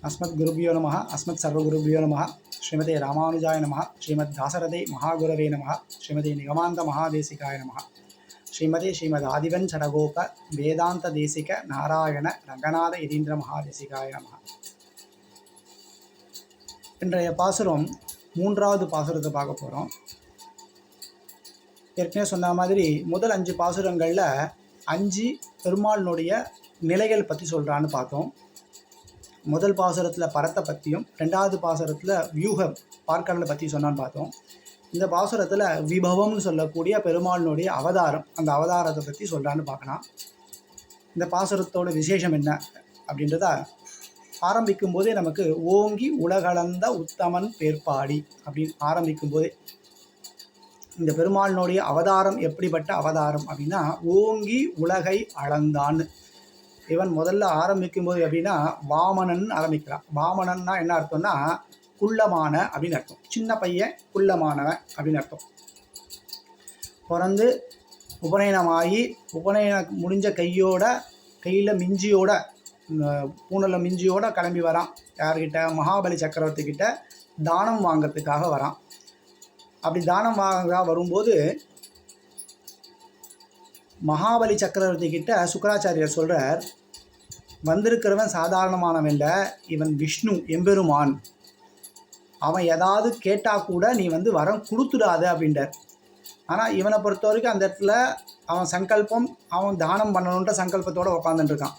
अस्मद्गुरुभ्यो नमः अस्मत्सर्वगुरुभ्यो नमः श्रीमते रामानुजाय नमः श्रीमद्दासरथे महागुरवे नमः श्रीमते निगमान्त महादेशिकाय नमः श्रीमते श्रीमदादिवन् चडगोप वेदांत देशिक नारायण रंगनाथ यतीन्द्र महादेशिकाय नमः। இன்றைய பாசுரம் மூன்றாவது பாசுரத்தை பார்க்க போகிறோம். ஏற்கனவே சொன்ன மாதிரி முதல் 5 பாசுரங்களில் 5 பெருமாளினுடைய நிலைகள் பற்றி சொல்கிறான்னு பார்த்தோம். முதல் பாசுரத்தில் பரத்தை பற்றியும் 2வது பாசுரத்தில் வியூகம் பார்க்கடலை பற்றி சொன்னான்னு பார்த்தோம். இந்த பாசுரத்தில் விபவம்னு சொல்லக்கூடிய பெருமாளினுடைய அவதாரம், அந்த அவதாரத்தை பற்றி சொல்கிறான்னு பார்க்கலாம். இந்த பாசுரத்தோட விசேஷம் என்ன அப்படின்றத ஆரம்பிக்கும் போதே நமக்கு ஓங்கி உலகளந்த உத்தமன் பேர்பாடி அப்படின்னு ஆரம்பிக்கும் போதே இந்த பெருமாளினுடைய அவதாரம் எப்படிப்பட்ட அவதாரம் அப்படின்னா ஓங்கி உலகை அளந்தான்னு. இவன் முதல்ல ஆரம்பிக்கும் போது அப்படின்னா வாமனன் ஆரம்பிக்கிறான். வாமனன்னா என்ன அர்த்தம்னா குள்ளமான அப்படின்னு அர்த்தம். சின்ன பையன் குள்ளமானவன் அப்படின்னு அர்த்தம். பிறந்து உபநயனமாகி உபநயனம் முடிஞ்ச கையில் மிஞ்சியோட பூனலில் மிஞ்சியோட கிளம்பி வரான். யார்கிட்ட? மகாபலி சக்கரவர்த்தி கிட்ட தானம் வாங்கிறதுக்காக வரான். அப்படி தானம் வாங்க வரும்போது மகாபலி சக்கரவர்த்தி கிட்ட சுக்கராச்சாரியர் சொல்கிறார், வந்திருக்கிறவன் சாதாரணமானவன் இல்லை, இவன் விஷ்ணு எம்பெருமான். அவன் ஏதாவது கேட்டால் கூட நீ வரம் கொடுத்துடாத அப்படின்றார். ஆனால் இவனை பொறுத்த வரைக்கும் அந்த இடத்துல அவன் சங்கல்பம், அவன் தானம் பண்ணணுன்ற சங்கல்பத்தோடு உக்காந்துட்டுருக்கான்.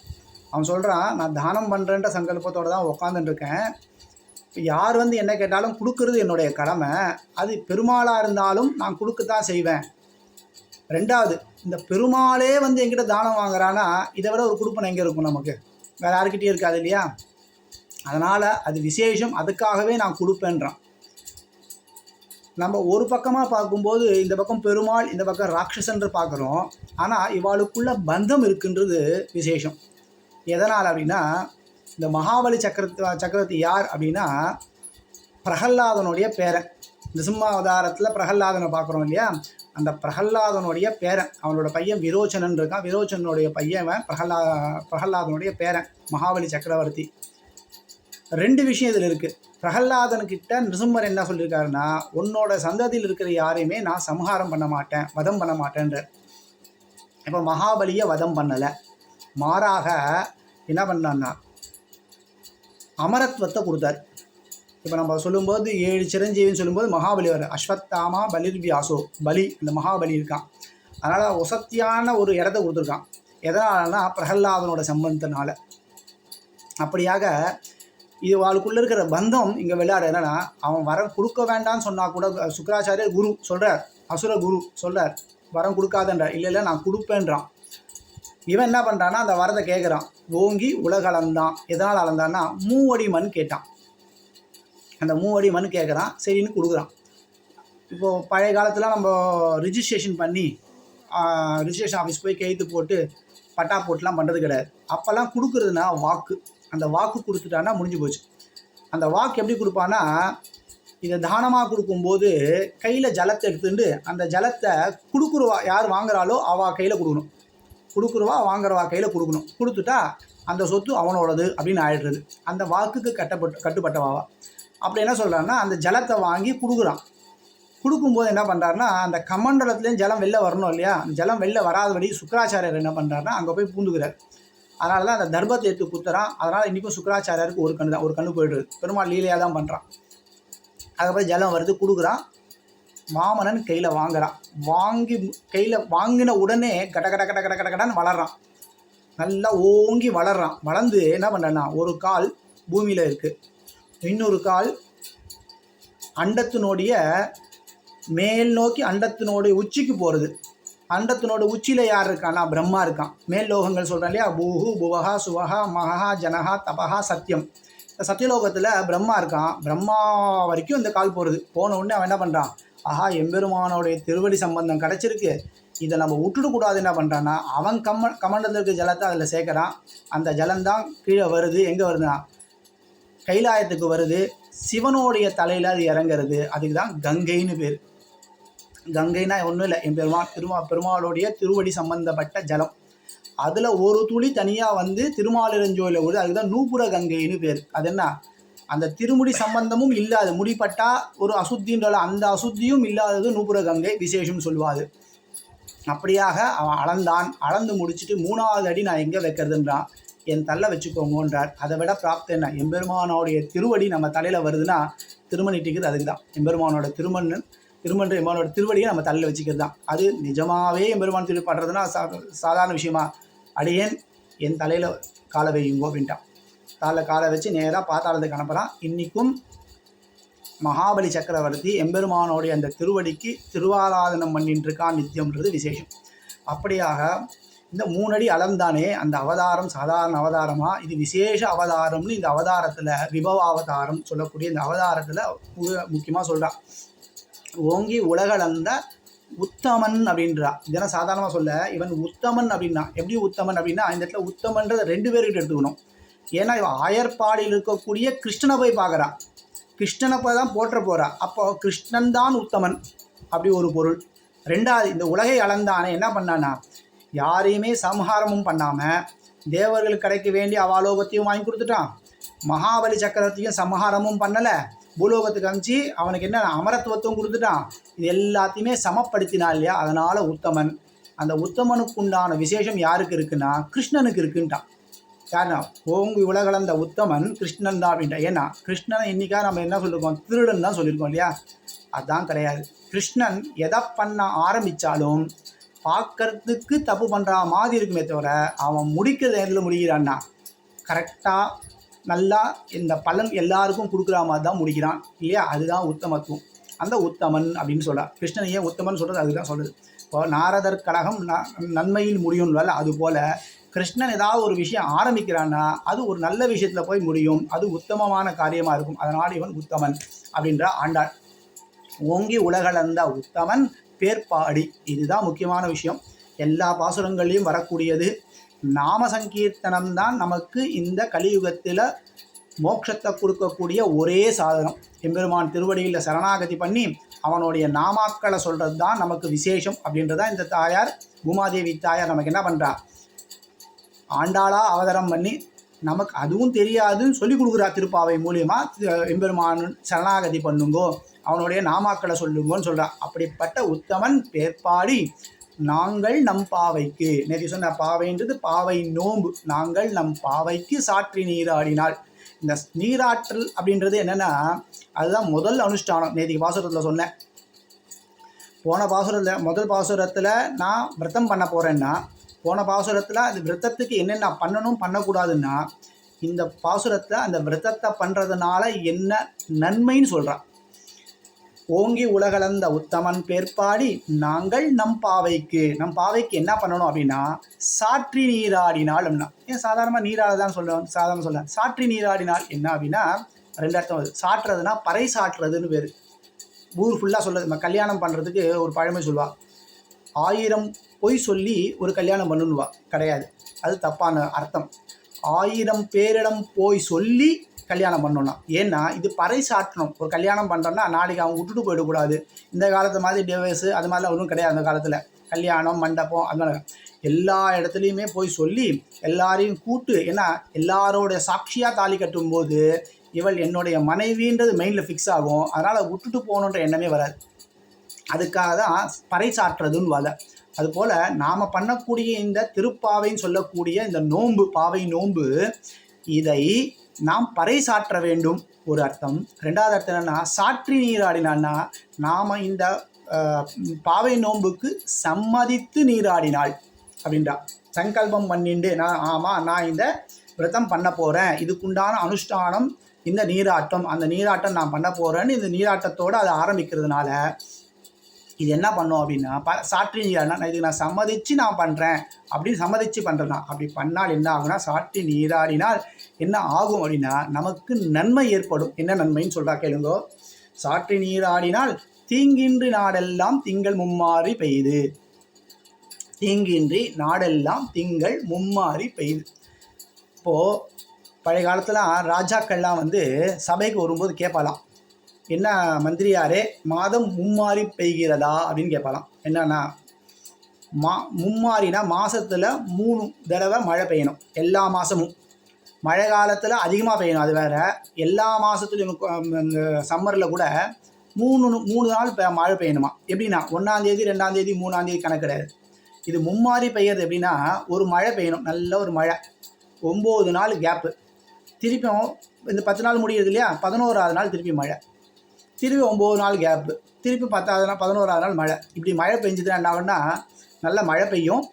அவன் சொல்கிறான், நான் தானம் பண்ணுறேன்ற சங்கல்பத்தோடு தான் உக்காந்துட்டுருக்கேன். இப்போ யார் என்ன கேட்டாலும் கொடுக்கறது என்னுடைய கடமை. அது பெருமாளாக இருந்தாலும் நான் கொடுக்கத்தான் செய்வேன். 2வது, இந்த பெருமாளே என்கிட்ட தானம் வாங்குறான்னா இதை விட ஒரு கொடுப்பனை எங்கே இருக்கும்? நமக்கு வேறு யாருக்கிட்டே இருக்காது இல்லையா? அதனால் அது விசேஷம், அதுக்காகவே நான் கொடுப்பேன்றான். நம்ம ஒரு பக்கமாக பார்க்கும்போது இந்த பக்கம் பெருமாள், இந்த பக்கம் ராட்சசன்று பார்க்குறோம். ஆனால் இவாளுக்குள்ள பந்தம் இருக்குன்றது விசேஷம். எதனால் அப்படின்னா, இந்த மகாபலி சக்கரவர்த்தி யார் அப்படின்னா பிரகல்லாதனுடைய பேரன். நிருசிம்மாவதாரத்தில் பிரகல்லாதனை பார்க்குறோம் இல்லையா? அந்த பிரகல்லாதனுடைய பேரன், அவனோட பையன் விரோச்சனன் இருக்கான். விரோச்சனுடைய பையன் பிரகல்லாதனுடைய பேரன் மகாபலி சக்கரவர்த்தி. 2 விஷயம் இதில் இருக்குது. பிரகல்லாதன்கிட்ட நிருசிம்மர் என்ன சொல்லியிருக்காருன்னா, உன்னோட சந்ததியில் இருக்கிற யாரையுமே நான் சம்ஹாரம் பண்ண மாட்டேன், வதம் பண்ண மாட்டேன்ற. இப்போ மகாபலியை வதம் பண்ணலை, மாறாக என்ன பண்ணான்னா அமரத்வத்தை கொடுத்தார். இப்போ நம்ம சொல்லும்போது 7 சிரஞ்சீவின்னு சொல்லும்போது மகாபலி வர அஸ்வத்தாமா பலிர்வியாசோ, பலி இந்த மகாபலி இருக்கான். அதனால் வசத்தியான ஒரு இடத்த கொடுத்துருக்கான். எதனாலனா பிரகல்லாதனோட சம்பந்தத்தினால. அப்படியாக இது அவளுக்குள்ளே இருக்கிற பந்தம் இங்கே விளையாட. என்னன்னா, அவன் வரம் கொடுக்க வேண்டான்னு சொன்னால் கூட சுக்கராச்சாரியர் குரு சொல்கிறார், அசுர குரு சொல்கிறார் வரம் கொடுக்காதன்றார். இல்லை நான் கொடுப்பேன்றான். இவன் என்ன பண்ணுறான்னா அந்த வரத்தை கேட்குறான். ஓங்கி உலக அளந்தான். எதனால் அளந்தான்னா 3 அடி மண் கேட்டான். அந்த 3 அடி மண் கேட்குறான், சரின்னு கொடுக்குறான். இப்போது பழைய காலத்தில் நம்ம ரிஜிஸ்ட்ரேஷன் பண்ணி ரிஜிஸ்ட்ரேஷன் ஆஃபீஸ் போய் கையெழுத்து போட்டு பட்டா போட்டுலாம் பண்ணுறது கிடையாது. அப்போல்லாம் கொடுக்குறதுனா வாக்கு. அந்த வாக்கு கொடுத்துட்டான்னா முடிஞ்சு போச்சு. அந்த வாக்கு எப்படி கொடுப்பான்னா, இதை தானமாக கொடுக்கும்போது கையில் ஜலத்தை எடுத்துட்டு அந்த ஜலத்தை கொடுக்குறவா யார் வாங்குறாளோ அவள் கையில் கொடுக்கணும். கொடுக்குறவா வாங்குறவா கையில் கொடுக்கணும். கொடுத்துட்டா அந்த சொத்து அவனோடது அப்படின்னு ஆயிடுறது. அந்த வாக்குக்கு கட்டுப்பட்டவாவா. அப்படி என்ன சொல்கிறான்னா, அந்த ஜலத்தை வாங்கி கொடுக்குறான். கொடுக்கும்போது என்ன பண்ணுறாருன்னா, அந்த கமண்டலத்துலேயும் ஜலம் வெளில வரணும் இல்லையா? அந்த ஜலம் வெளில வராதபடி சுக்கராச்சாரியர் என்ன பண்ணுறாருன்னா அங்கே போய் பூந்துக்கிறார். அதனால தான் அந்த தர்பத்தை எடுத்து குத்துறான். அதனால் இன்றைக்கும் சுக்கராச்சாரியருக்கு ஒரு கண்ணு தான், ஒரு கண்ணு போய்டுறது. பெருமாள் லீலையாக தான் பண்ணுறான். அதுக்கப்புறம் ஜலம் வருது, கொடுக்குறான். வாமனன் கையில் வாங்குறான். வாங்கி கையில் வாங்கின உடனே கடன்னு வளர்றான். நல்லா ஓங்கி வளர்றான். வளர்ந்து என்ன பண்ணுறான்னா, ஒரு கால் பூமியில் இருக்குது, இன்னொரு கால் அண்டத்தினுடைய மேல் நோக்கி அண்டத்தினுடைய உச்சிக்கு போகிறது. அண்டத்தினோட உச்சியில் யார் இருக்கான்னா பிரம்மா இருக்கான். மேல் லோகங்கள் சொல்கிறேன் இல்லையா? பூஹு புவஹா சுவஹா மகா ஜனஹா தபஹா சத்தியம். இந்த சத்தியலோகத்தில் பிரம்மா இருக்கான். பிரம்மா வரைக்கும் இந்த கால் போகிறது. போன உடனே அவன் என்ன பண்ணுறான், ஆஹா எம்பெருமானோடைய திருவடி சம்பந்தம் கிடச்சிருக்கு, இதை நம்ம விட்டுடக்கூடாது. என்ன பண்ணுறான்னா அவன் கமண்டத்தில் இருக்க ஜலத்தை அதில் சேர்க்குறான். அந்த ஜலம்தான் கீழே வருது. எங்கே வருதுன்னா கைலாயத்துக்கு வருது. சிவனுடைய தலையில் அது இறங்குறது. அதுக்கு தான் கங்கைன்னு பேர். கங்கைனா ஒன்றும் இல்லை, என் பெருமாளுடைய திருவடி சம்பந்தப்பட்ட ஜலம். அதில் ஒரு துளி தனியாக வந்து திருமாலிருஞ்சோலையில் வருது. அதுதான் நூபுர கங்கைன்னு பேர். அது என்ன, அந்த திருமுடி சம்பந்தமும் இல்லாத, முடிப்பட்டா ஒரு அசுத்தின்ற அந்த அசுத்தியும் இல்லாதது நூபுர கங்கை விசேஷம்னு சொல்லுவாது. அப்படியாக அவன் அளந்து முடிச்சுட்டு 3வது அடி நான் எங்கே வைக்கிறதுன்றான். என் தள்ள வச்சுக்கோங்கன்றார். அதை விட பிராப்தம் என்ன? எம்பெருமானோடைய திருவடி நம்ம தலையில் வருதுன்னா திருமணிட்டிக்கிறது அதுக்கு தான். எம்பெருமானோட திருமன்ற எம்பெருமானோட திருவடியை நம்ம தலையில் வச்சுக்கிறது தான். அது நிஜமாகவே எம்பெருமான் திரு பண்ணுறதுன்னா சாதாரண விஷயமா? அடியேன் என் தலையில் காலை வையுங்கோ அப்படின்ட்டான். காலை வச்சு நேராக பாத்தாளத்துக்கு அனுப்புகிறான். இன்றைக்கும் மகாபலி சக்கரவர்த்தி எம்பெருமானோடைய அந்த திருவடிக்கு திருவாராதனம் பண்ணிட்டு இருக்கான் நித்தியம்ன்றது விசேஷம். அப்படியாக இந்த 3 அடி அளந்தானே அந்த அவதாரம் சாதாரண அவதாரமா, இது விசேஷ அவதாரம்னு இந்த அவதாரத்தில் விபவாவதாரம் சொல்லக்கூடிய இந்த அவதாரத்தில் முக்கியமாக சொல்கிறான். ஓங்கி உலகளந்த உத்தமன் அப்படின்றா. இதெல்லாம் சாதாரணமாக சொல்ல, இவன் உத்தமன் அப்படின்னா எப்படி உத்தமன் அப்படின்னா, இந்த இடத்துல உத்தமன்றதை 2 பேர்கிட்ட எடுத்துக்கணும். ஏன்னா இவன் ஆயர்பாடியில் இருக்கக்கூடிய கிருஷ்ணனை போய் பார்க்குறான். கிருஷ்ணனை போய் தான் போற்ற போகிறா. அப்போ கிருஷ்ணன் தான் உத்தமன் அப்படி ஒரு பொருள். 2வது, இந்த உலகை அளந்தானே என்ன பண்ணானா, யாரையுமே சம்ஹாரமும் பண்ணாமல் தேவர்களுக்கு கிடைக்க வேண்டிய அவாலோகத்தையும் வாங்கி கொடுத்துட்டான். மகாபலி சக்கரவர்த்தியும் சம்ஹாரமும் பண்ணலை. பூலோகத்துக்கு அனுப்பிச்சு அவனுக்கு என்ன அமரத்துவத்துவம் கொடுத்துட்டான். இது எல்லாத்தையுமே சமப்படுத்தினான் இல்லையா? அதனால் உத்தமன். அந்த உத்தமனுக்கு உண்டான விசேஷம் யாருக்கு இருக்குன்னா கிருஷ்ணனுக்கு இருக்குன்ட்டான். யாருன்னா ஓங்கு உலகளந்த உத்தமன் கிருஷ்ணன் தான் அப்படின்ட்டா. ஏன்னா கிருஷ்ணனை இன்னைக்காக நம்ம என்ன சொல்லியிருக்கோம்? திருடன் தான் சொல்லியிருக்கோம் இல்லையா? அதுதான் கிடையாது. கிருஷ்ணன் எதை பண்ண ஆரம்பித்தாலும் பார்க்கறதுக்கு தப்பு பண்ணுற மாதிரி இருக்குமே தவிர அவன் முடிக்கிறது நேரத்தில் முடிக்கிறான்னா கரெக்டாக நல்லா இந்த பலன் எல்லாருக்கும் கொடுக்குற மாதிரி தான் முடிக்கிறான் இல்லையா? அதுதான் உத்தமத்துவம். அந்த உத்தமன் அப்படின்னு சொல்கிறார். கிருஷ்ணன் ஏன் உத்தமன் சொல்கிறது அதுதான் சொல்லுது. இப்போ நாரதர் கழகம் நன்மையில் முடியும்ல, அதுபோல் கிருஷ்ணன் ஏதாவது ஒரு விஷயம் ஆரம்பிக்கிறான்னா அது ஒரு நல்ல விஷயத்தில் போய் முடியும். அது உத்தமமான காரியமாக இருக்கும். அதனால் இவன் உத்தமன் அப்படின்ற ஆண்டாள். ஓங்கி உலகளந்த உத்தமன் பேர்பாடி. இதுதான் முக்கியமான விஷயம். எல்லா பாசுரங்கள்லையும் வரக்கூடியது. நாம சங்கீர்த்தனம் தான் நமக்கு இந்த கலியுகத்தில் மோட்சத்தை கொடுக்கக்கூடிய ஒரே சாதனம். எம்பெருமான் திருவடியில் சரணாகதி பண்ணி அவனுடைய நாமாக்களை சொல்கிறது தான் நமக்கு விசேஷம் அப்படின்றதான் இந்த தாயார் பூமாதேவி தாயார் நமக்கு என்ன பண்ணுறா, ஆண்டாளாக அவதாரம் பண்ணி நமக்கு அதுவும் தெரியாதுன்னு சொல்லி கொடுக்குறா. திருப்பாவை மூலியமாக எம்பெருமான் சரணாகதி பண்ணுங்கோ, அவனுடைய நாமாக்களை சொல்லுங்கோன்னு சொல்கிறா. அப்படிப்பட்ட உத்தமன் பேர்பாடி நாங்கள் நம் பாவைக்கு, நேற்று சொன்ன பாவைன்றது பாவை நோம்பு. நாங்கள் நம் பாவைக்கு சாற்றி நீராடினால். இந்த நீராற்றல் அப்படின்றது என்னென்னா அதுதான் முதல் அனுஷ்டானம். நேற்றுக்கு பாசுரத்தில் சொன்னேன். போன பாசுரத்தில் முதல் பாசுரத்தில் நான் விரதம் பண்ண போகிறேன்னா, போன பாசுரத்தில் அது விரதத்துக்கு என்னென்ன பண்ணணும் பண்ணக்கூடாதுன்னா, இந்த பாசுரத்தில் அந்த விரதத்தை பண்ணுறதுனால என்ன நன்மைன்னு சொல்கிறான். ஓங்கி உலகளந்த உத்தமன் பேர்பாடி நாங்கள் நம் பாவைக்கு என்ன பண்ணணும் அப்படின்னா சாற்றி நீராடினால் அப்படின்னா. ஏன் சாதாரணமாக நீராடதான் சாதாரண சாற்றி நீராடினால் என்ன அப்படின்னா 2 அர்த்தம் வருது. சாற்றுறதுனா பறை சாற்றுறதுன்னு பேர். ஊர் ஃபுல்லாக சொல்கிறது. நம்ம கல்யாணம் பண்ணுறதுக்கு ஒரு பழமை சொல்லுவாள், 1000 பொய் சொல்லி ஒரு கல்யாணம் பண்ணுவா. கிடையாது, அது தப்பான அர்த்தம். 1000 பேரிடம் போய் சொல்லி கல்யாணம் பண்ணணும்னா. ஏன்னா இது பறை சாற்றணும். ஒரு கல்யாணம் பண்ணுறோன்னா நாளைக்கு அவங்க விட்டுட்டு போயிடக்கூடாது. இந்த காலத்து மாதிரி டிவைஸு அது மாதிரிலாம் ஒன்றும் கிடையாது. அந்த காலத்தில் கல்யாணம் மண்டபம் அதனால எல்லா இடத்துலையுமே போய் சொல்லி எல்லாரையும் கூட்டு, ஏன்னா எல்லாரோடைய சாட்சியாக தாலி கட்டும்போது இவள் என்னுடைய மனைவின்றது மைண்டில் ஃபிக்ஸ் ஆகும். அதனால் விட்டுட்டு போகணுன்ற எண்ணமே வராது. அதுக்காக தான் பறை சாற்றுறதுன்னு வலை. அதுபோல் நாம் பண்ணக்கூடிய இந்த திருப்பாவைன்னு சொல்லக்கூடிய இந்த நோன்பு, பாவை நோன்பு, இதை நாம் பறை சாற்ற வேண்டும் ஒரு அர்த்தம். 2வது அர்த்தம் என்னென்னா சாற்றி நீராடினான்னா நாம் இந்த பாவை நோன்புக்கு சம்மதித்து நீராடினாள் அப்படின்றா. சங்கல்பம் பண்ணிண்டு நான் இந்த விரதம் பண்ண போகிறேன், இதுக்குண்டான அனுஷ்டானம் இந்த நீராட்டம், அந்த நீராட்டம் நான் பண்ண போகிறேன்னு இந்த நீராட்டத்தோடு அதை ஆரம்பிக்கிறதுனால இது என்ன பண்ணோம் அப்படின்னா சாற்றி நீராடினா இதுக்கு நான் சம்மதித்து நான் பண்ணுறேன் அப்படின்னு சம்மதித்து பண்ணுறேன்னா அப்படி பண்ணால் என்ன ஆகுனா சாற்றி நீராடினால் என்ன ஆகும் அப்படின்னா நமக்கு நன்மை ஏற்படும். என்ன நன்மைன்னு சொல்கிறா கேளுங்கோ. சாற்றி நீராடினால் தீங்கின்றி நாடெல்லாம் திங்கள் மும்மாறி பெய்து. தீங்கின்றி நாடெல்லாம் திங்கள் மும்மாறி பெய்து. இப்போது பழைய காலத்தில் ராஜாக்கள்லாம் சபைக்கு வரும்போது கேட்பாலாம், என்ன மந்திரியாரே மாதம் மும்மாறி பெய்கிறதா அப்படின்னு கேட்பாலாம். என்னன்னா மும்மாரினா மாதத்தில் 3 தடவை மழை பெய்யணும். எல்லா மாதமும் மழை காலத்தில் அதிகமாக பெய்யணும், அது வேறு. எல்லா மாதத்துலையும் இந்த சம்மரில் கூட 3 நாள் மழை பெய்யணுமா. எப்படின்னா 1ஆம் தேதி 2ஆம் தேதி 3ஆம் தேதி கணக்கு கிடையாது. இது மும்மாரி பெய்யறது எப்படின்னா ஒரு மழை பெய்யணும், நல்ல ஒரு மழை, 9 நாள் கேப்பு, திருப்பியும் இந்த 10 நாள் முடியுது இல்லையா, 11ஆவது நாள் திருப்பி மழை, திருப்பி 9 நாள் கேப்பு, திருப்பி 10ஆவது நாள் 11ஆவது நாள் மழை. இப்படி மழை பெஞ்சதுன்னா என்ன ஆகும்னா நல்ல மழை பெய்யும்.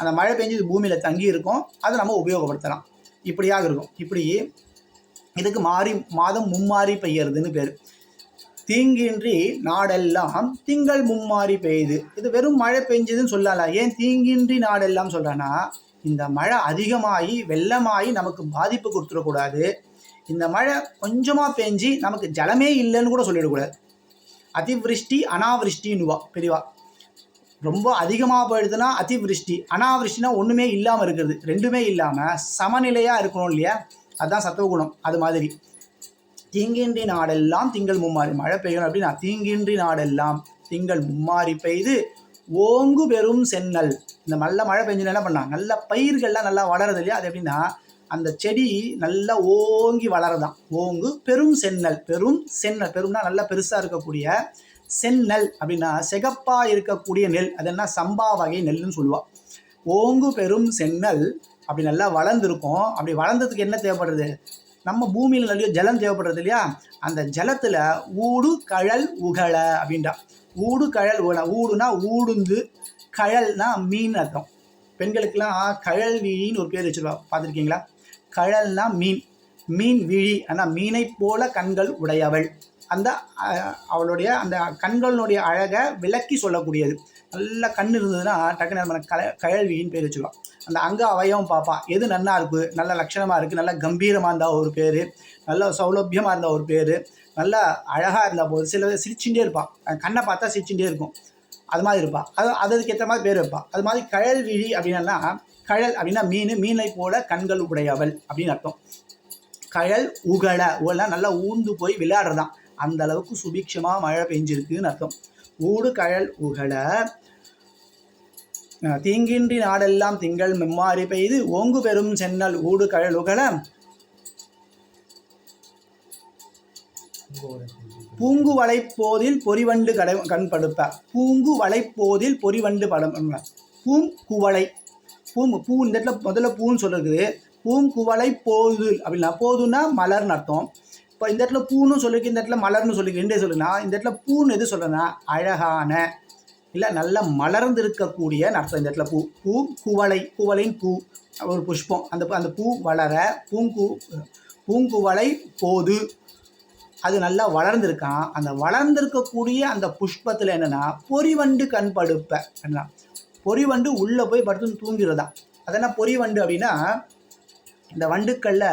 அந்த மழை பெஞ்சது பூமியில் தங்கி இருக்கும், அதை நம்ம உபயோகப்படுத்தலாம். இப்படியாக இருக்கும். இப்படி இதுக்கு மாதம் மும்மாரி பெய்யறதுன்னு பேர். தீங்கின்றி நாடெல்லாம் திங்கள் மும்மாரி பெய்யுது. இது வெறும் மழை பெஞ்சதுன்னு சொல்லலாம். ஏன் தீங்கின்றி நாடெல்லாம் சொல்கிறேன்னா, இந்த மழை அதிகமாகி வெள்ளமாகி நமக்கு பாதிப்பு கொடுத்துடக்கூடாது. இந்த மழை கொஞ்சமாக பெஞ்சு நமக்கு ஜலமே இல்லைன்னு கூட சொல்லிடக்கூடாது. அதிவிருஷ்டி அனாவிருஷ்டின்னுவா பெரியவா. ரொம்ப அதிகமாக போயிடுதுன்னா அதிவிருஷ்டி, அனாவிருஷ்டினா ஒன்றுமே இல்லாமல் இருக்கிறது. ரெண்டுமே இல்லாமல் சமநிலையாக இருக்கணும் இல்லையா, அதுதான் சத்துவகுணம். அது மாதிரி தீங்கின்றி நாடெல்லாம் திங்கள் மும்மாரி மழை பெய்யணும் அப்படின்னா தீங்கின்றி நாடெல்லாம் திங்கள் மும்மாரி பெய்து ஓங்கு பெரும் சென்னல். இந்த நல்ல மழை பெஞ்சுன்னு என்ன பண்ணால் நல்ல பயிர்கள்லாம் நல்லா வளருது இல்லையா, அது எப்படின்னா அந்த செடி நல்லா ஓங்கி வளருதான். ஓங்கு பெரும் சென்னல். பெரும்னா நல்லா பெருசாக இருக்கக்கூடிய செந்நெல் அப்படின்னா சிகப்பாக இருக்கக்கூடிய நெல். அது என்ன சம்பா வகை நெல்லுன்னு சொல்லுவாள். ஓங்கு பெரும் செந்நெல் அப்படி நல்லா வளர்ந்துருக்கும். அப்படி வளர்ந்ததுக்கு என்ன தேவைப்படுறது, நம்ம பூமியில் நிறைய ஜலம் தேவைப்படுறது இல்லையா, அந்த ஜலத்தில் ஊடு கழல் உகழ அப்படின்டா. ஊடு கழல் உகழ. ஊடுனா ஊடுந்து, கழல்னா மீன் அர்த்தம். பெண்களுக்கெல்லாம் கழல் விழின்னு ஒரு பேர் வச்சுருவா, பார்த்துருக்கீங்களா? கழல்னா மீன் விழி, ஆனால் மீனை போல கண்கள் உடையவள். அந்த அவளுடைய அந்த கண்களுடைய அழகை விளக்கி சொல்லக்கூடியது. நல்ல கண் இருந்ததுன்னா டக்குன்னு நம்ம கழல்வின்னு பேர் வச்சுருவாள். அந்த அங்க அவயவம் பார்ப்பா, எது நன்னா இருக்குது, நல்ல லட்சணமாக இருக்குது, நல்லா கம்பீரமாக இருந்தால் ஒரு பேர், நல்ல சௌலபியமாக இருந்தால் ஒரு பேர், நல்லா அழகாக இருந்தால் போது. சில சிரிச்சுட்டே இருப்பாள், கண்ணை பார்த்தா சிரிச்சுட்டே இருக்கும், அது மாதிரி இருப்பாள். அதுக்கு ஏற்ற மாதிரி பேர் வைப்பாள். அது மாதிரி கழல்விழி அப்படின்னா, கழல் அப்படின்னா மீனை போல கண்கள் உடையவள் அப்படின்னு அர்த்தம். கழல் உகழ, உகழ நல்லா ஊந்து போய் விளையாடுறதான், அந்த அளவுக்கு சுபிக்ஷமாக மழை பெஞ்சிருக்குன்னு அர்த்தம். ஊடு கழல் உகழ தீங்கின்றி நாடெல்லாம் திங்கள் மும்மாரி பெய்து ஓங்கு பெரும் சென்னல் ஊடு கழல் உகழ பூங்கு வளைப்போதில் பொறிவண்டு கண்படுப்ப. பூங்கு வளைப்போதில் பொறிவண்டு படம். பூங்குவளை பூ இந்த இடத்துல முதல்ல பூன்னு சொல்லிருக்குது. பூங்குவளை போது அப்படின்னா, போதுன்னா மலர்னு அர்த்தம். இப்போ இந்த இடத்துல பூன்னு சொல்லிருக்கு, இந்த இடத்துல மலர்னு சொல்லிருக்கு, ரெண்டே சொல்லுனா இந்த இடத்துல பூன்னு எது சொல்கிறேன்னா அழகான இல்லை நல்ல மலர்ந்து இருக்கக்கூடிய அர்த்தம். இந்த இடத்துல பூ குவளைன்னு பூ ஒரு புஷ்பம், அந்த பூ வளர பூங்குவளை போது அது நல்லா வளர்ந்துருக்கான். அந்த வளர்ந்துருக்கக்கூடிய அந்த புஷ்பத்தில் என்னென்னா பொறிவண்டு கண் படுப்ப. என்ன பொறிவண்டு உள்ளே போய் படுத்துன்னு தூங்கிறதா. அதெல்லாம் பொறிவண்டு அப்படின்னா இந்த வண்டுக்களில்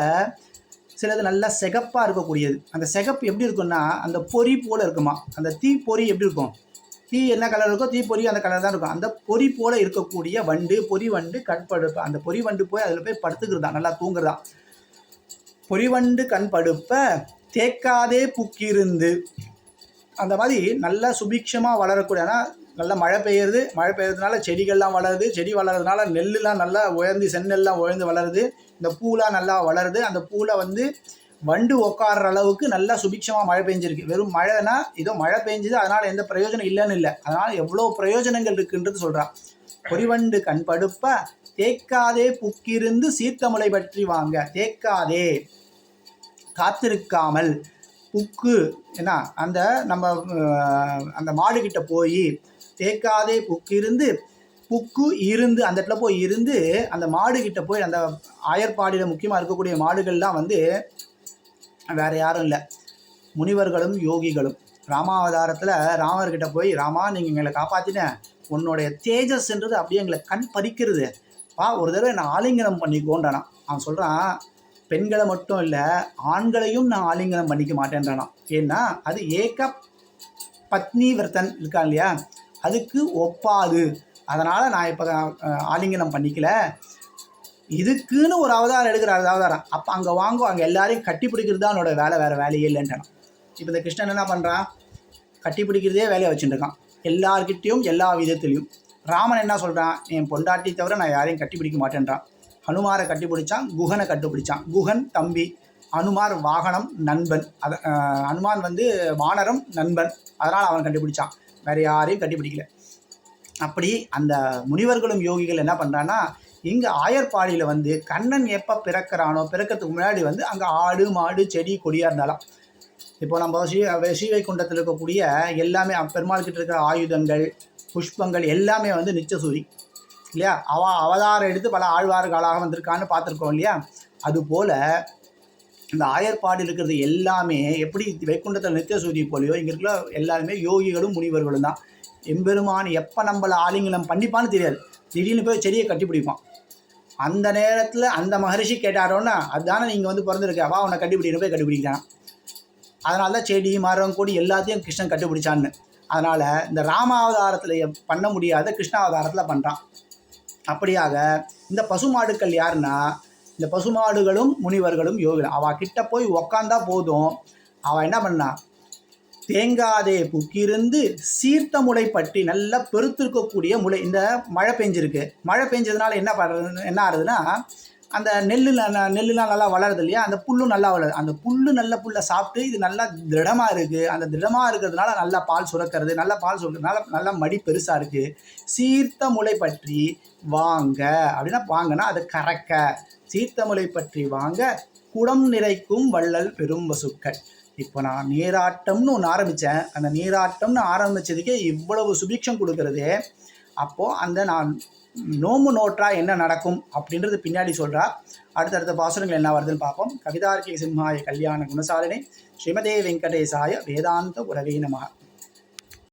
சிலது நல்லா சிகப்பாக இருக்கக்கூடியது. அந்த சிகப்பு எப்படி இருக்குன்னா அந்த பொறி போல் இருக்குமா. அந்த தீ பொறி எப்படி இருக்கும், தீ என்ன கலர் இருக்கோ தீ பொறி அந்த கலர் தான் இருக்கும். அந்த பொறி போல் இருக்கக்கூடிய பொறி வண்டு கண்படுப்ப. அந்த பொறி வண்டு போய் அதில் போய் படுத்துக்கிறதா, நல்லா தூங்குறதா. பொறிவண்டு கண் படுப்ப தேக்காதே புக்கிருந்து. அந்த மாதிரி நல்லா சுபிக்ஷமாக வளரக்கூடிய, ஆனால் நல்லா மழை பெய்யறதுனால செடிகள்லாம் வளருது. செடி வளர்றதுனால நெல்லுலாம் நல்லா உயர்ந்து செந்நெல்லாம் உயர்ந்து வளருது. இந்த பூலாம் நல்லா வளருது. அந்த பூவில் வண்டு உட்கார்ற அளவுக்கு நல்லா சுபிக்ஷமாக மழை பெஞ்சிருக்கு. வெறும் மழைனா இதோ மழை பெஞ்சுது அதனால் எந்த பிரயோஜனம் இல்லைன்னு இல்லை, அதனால் எவ்வளோ பிரயோஜனங்கள் இருக்குன்றது சொல்கிறான். பொறிவண்டு கண்படுப்ப தேக்காதே புக்கிருந்து சீர்த்தமுளை பற்றி வாங்க. தேக்காதே காத்திருக்காமல், புக்கு என்ன அந்த நம்ம அந்த மாடுகிட்ட போய் தேக்காதே புக்கு இருந்து அந்த இடத்துல போய் இருந்து அந்த மாடுகிட்ட போய், அந்த ஆயர்பாடியில் முக்கியமாக இருக்கக்கூடிய மாடுகள்லாம் வேறு யாரும் இல்லை, முனிவர்களும் யோகிகளும். ராமாவதாரத்தில் ராமர்கிட்ட போய், ராமா நீங்கள் எங்களை காப்பாற்றினேன், உன்னுடைய தேஜஸ்ன்றது அப்படியே எங்களை கண் பறிக்கிறது, ஒரு தடவை நான் ஆலிங்கனம் பண்ணிக்கோன்றானா. அவன் சொல்கிறான், பெண்களை மட்டும் இல்லை ஆண்களையும் நான் ஆலிங்கனம் பண்ணிக்க மாட்டேன்றானா. ஏன்னா அது ஏக பத்னி விரதன் இருக்கான் இல்லையா, அதுக்கு ஒப்பாது. அதனால் நான் இப்போ ஆலிங்கனம் பண்ணிக்கல, இதுக்குன்னு ஒரு அவதாரம் எடுக்கிறார் அவதாரம். அப்போ அங்கே அங்கே எல்லாரையும் கட்டி பிடிக்கிறது தான் அவனோட வேலை, வேறு வேலையே இல்லைன்றான். இப்போ இந்த கிருஷ்ணன் என்ன பண்ணுறான், கட்டி பிடிக்கிறதே வேலையை வச்சுட்டுருக்கான் எல்லார்கிட்டையும் எல்லா விதத்துலையும். ராமன் என்ன சொல்கிறான், என் பொண்டாட்டி தவிர நான் யாரையும் கட்டிப்பிடிக்க மாட்டேன்றான். ஹனுமாரை கட்டிப்பிடிச்சான், குஹனை கண்டுபிடிச்சான். குஹன் தம்பி, அனுமார் வாகனம் நண்பன். அனுமான் வந்து வானரம் நண்பன், அதனால் அவன் கண்டுபிடிச்சான். வேறு யாரையும் கட்டிப்பிடிக்கல. அப்படி அந்த முனிவர்களும் யோகிகள் என்ன பண்ணுறான்னா, இங்கே ஆயர்பாடியில் வந்து கண்ணன் எப்போ பிறக்கிறானோ பிறக்கிறதுக்கு முன்னாடி வந்து அங்கே ஆடு மாடு செடி கொடியாக இருந்தாலும், இப்போ நம்ம ஸ்ரீவைகுண்டத்தில் இருக்கக்கூடிய எல்லாமே பெருமாள் கிட்ட இருக்கிற ஆயுதங்கள் புஷ்பங்கள் எல்லாமே வந்து நிச்சசூரி இல்லையா, அவதாரம் எடுத்து பல ஆழ்வார்களாக வந்திருக்கான்னு பார்த்துருக்கோம் இல்லையா. அதுபோல் இந்த ஆயர்பாடு இருக்கிறது எல்லாமே எப்படி வைகுண்டத்தில் நித்தியசூரி போலையோ இங்கே இருக்கிற எல்லாருமே யோகிகளும் முனிவர்களும் தான். எம்பெருமான் எப்போ நம்மளை ஆலிங்கனம் பண்ணிப்பான்னு தெரியாது, திடீர்னு போய் செடியை கட்டி பிடிப்பான். அந்த நேரத்தில் அந்த மகரிஷி கேட்டாரோன்னா, அதுதானே நீங்கள் வந்து பிறந்திருக்க, வா உன்னை கட்டிப்பிடிக்கணும், போய் கட்டிப்பிடிக்கிறான். அதனால தான் செடி மரம் கொடி எல்லாத்தையும் கிருஷ்ணன் கண்டுபிடிச்சான்னு. அதனால் இந்த ராமாவதாரத்தில் பண்ண முடியாத கிருஷ்ணாவதாரத்தில் பண்ணுறான். அப்படியாக இந்த பசுமாடுக்கள் யாருன்னா, இந்த பசுமாடுகளும் முனிவர்களும் யோகிகள். அவள் கிட்ட போய் உக்காந்தா போதும், அவள் என்ன பண்ணா, தேங்காதே புக்கிருந்து சீர்த்த முளை பற்றி நல்லா பெருத்திருக்கக்கூடிய முளை. இந்த மழை பெஞ்சிருக்கு, மழை பெஞ்சதுனால என்ன ஆகுதுன்னா, அந்த நெல்லுலாம் நல்லா வளருது இல்லையா, அந்த புல்லும் நல்லா வளருது. அந்த நல்ல புல்லை சாப்பிட்டு இது நல்லா திருடமாக இருக்குது. அந்த திருடமாக இருக்கிறதுனால நல்லா பால் சுரக்கிறது, நல்லா பால் சுரக்கிறதுனால நல்லா மடி பெருசாக இருக்குது. சீர்த்த முளை பற்றி வாங்க அப்படின்னா, வாங்கன்னா அது கறக்க. சீர்த்த முளை பற்றி வாங்க குடம் நிறைக்கும் வள்ளல் பெரும் வசுக்கள். இப்போ நான் நீராட்டம்னு ஒன்று ஆரம்பித்தேன். அந்த நீராட்டம்னு ஆரம்பித்ததுக்கே இவ்வளவு சுபிக்ஷம் கொடுக்கறது. அப்போது அந்த நான் நோம்பு நோற்றா என்ன நடக்கும் அப்படின்றது பின்னாடி சொல்கிறா. அடுத்தடுத்த பாசுரங்கள் என்ன வருதுன்னு பார்ப்போம். கவிதார்க்கிக சிம்ஹாய கல்யாண குணசாலினி ஸ்ரீமதே வெங்கடேசாய வேதாந்த உரவே நமஹ.